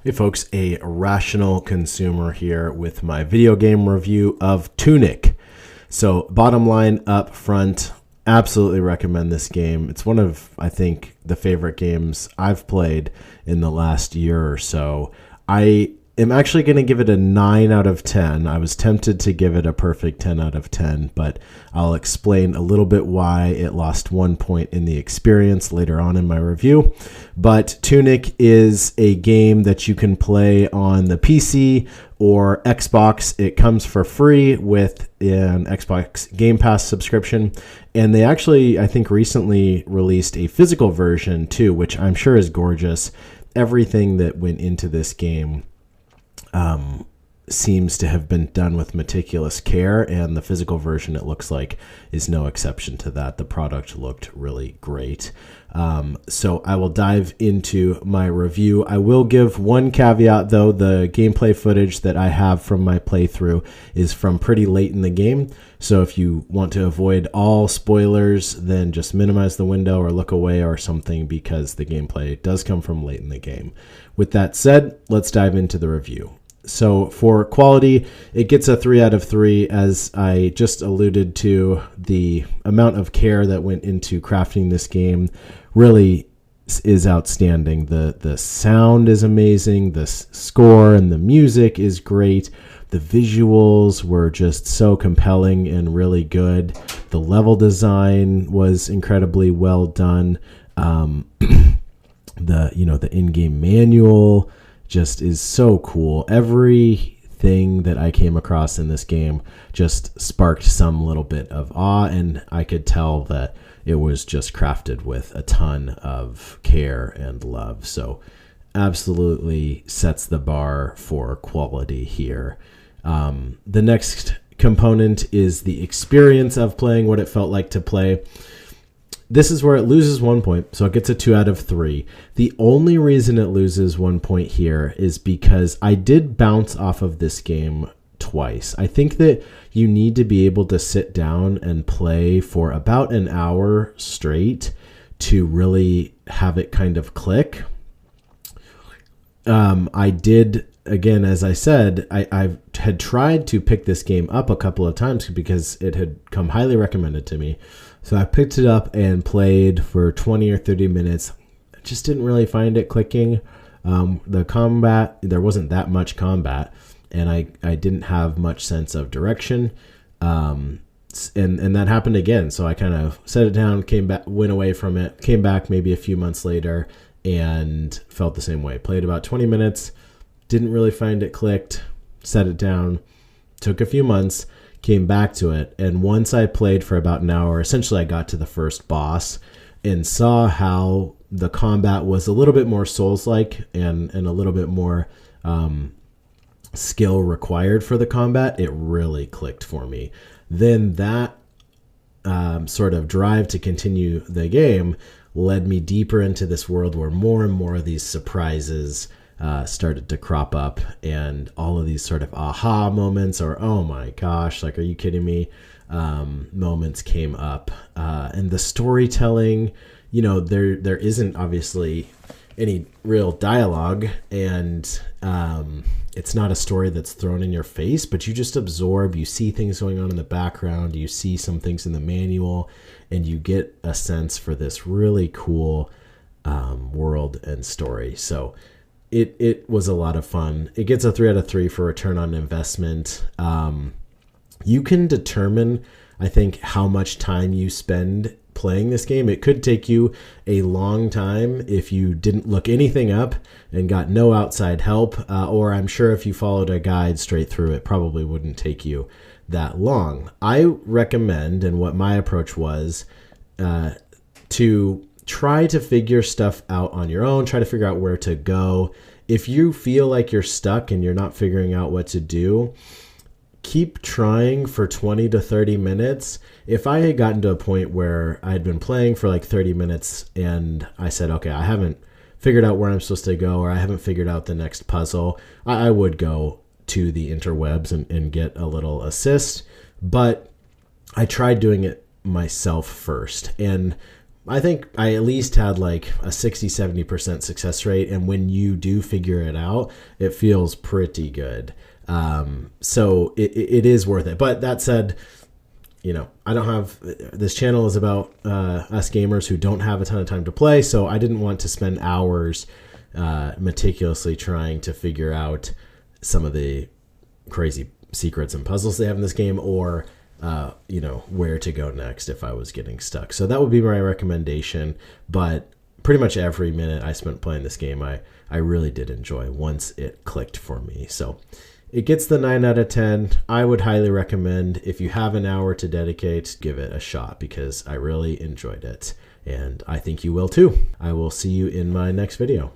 Hey folks, a rational consumer here with my video game review of TUNIC. So bottom line up front, absolutely recommend this game. It's one of, I think, the favorite games I've played in the last year or so. I am actually going to give it a 9 out of 10. I was tempted to give it a perfect 10 out of 10, but I'll explain a little bit why it lost 1 point in the experience later on in my review. But TUNIC is a game that you can play on the PC or Xbox. It comes for free with an Xbox Game Pass subscription. And they actually, I think, recently released a physical version too, which I'm sure is gorgeous. Everything that went into this game seems to have been done with meticulous care, and the physical version, it looks like, is no exception to that. The product looked really great. So I will dive into my review. I will give one caveat, though. The gameplay footage that I have from my playthrough is from pretty late in the game. So if you want to avoid all spoilers, then just minimize the window or look away or something, because the gameplay does come from late in the game. With that said, let's dive into the review. So for quality, it gets a 3 out of 3. As I just alluded to, the amount of care that went into crafting this game really is outstanding. The sound is amazing. The score and the music is great. The visuals were just so compelling and really good. The level design was incredibly well done. The in-game manual just is so cool. Everything that I came across in this game just sparked some little bit of awe, and I could tell that it was just crafted with a ton of care and love. So absolutely sets the bar for quality here. The next component is the experience of playing, what it felt like to play. This is where it loses 1 point, so it gets a 2 out of 3. The only reason it loses 1 point here is because I did bounce off of this game twice. I think that you need to be able to sit down and play for about an hour straight to really have it kind of click. I did, again, as I said, I had tried to pick this game up a couple of times because it had come highly recommended to me. So I picked it up and played for 20 or 30 minutes. I just didn't really find it clicking. The combat, there wasn't that much combat, and I didn't have much sense of direction. And that happened again. So I kind of set it down, came back, went away from it, came back maybe a few months later, and felt the same way. Played about 20 minutes, didn't really find it clicked, set it down, took a few months, came back to it, and once I played for about an hour, essentially I got to the first boss and saw how the combat was a little bit more Souls-like and a little bit more skill required for the combat. It really clicked for me. Then that sort of drive to continue the game led me deeper into this world where more and more of these surprises started to crop up, and all of these sort of aha moments, or oh my gosh, like, are you kidding me, moments came up. And the storytelling, there isn't obviously any real dialogue, and it's not a story that's thrown in your face, but you just absorb. You see things going on in the background, you see some things in the manual, and you get a sense for this really cool world and story. So it was a lot of fun. It gets a 3 out of 3 for return on investment. You can determine, I think, how much time you spend playing this game. It could take you a long time if you didn't look anything up and got no outside help, or I'm sure if you followed a guide straight through, it probably wouldn't take you that long. I recommend, and what my approach was, to try to figure stuff out on your own, try to figure out where to go. If you feel like you're stuck and you're not figuring out what to do, keep trying for 20 to 30 minutes. If I had gotten to a point where I had been playing for like 30 minutes and I said, okay, I haven't figured out where I'm supposed to go, or I haven't figured out the next puzzle, I would go to the interwebs and get a little assist. But I tried doing it myself first. And I think I at least had like a 60-70% success rate. And when you do figure it out, it feels pretty good. So it is worth it. But that said, I don't have, this channel is about us gamers who don't have a ton of time to play. So I didn't want to spend hours meticulously trying to figure out some of the crazy secrets and puzzles they have in this game, or where to go next if I was getting stuck. So that would be my recommendation. But pretty much every minute I spent playing this game, I really did enjoy once it clicked for me. So it gets the 9 out of 10. I would highly recommend, if you have an hour to dedicate, give it a shot, because I really enjoyed it. And I think you will too. I will see you in my next video.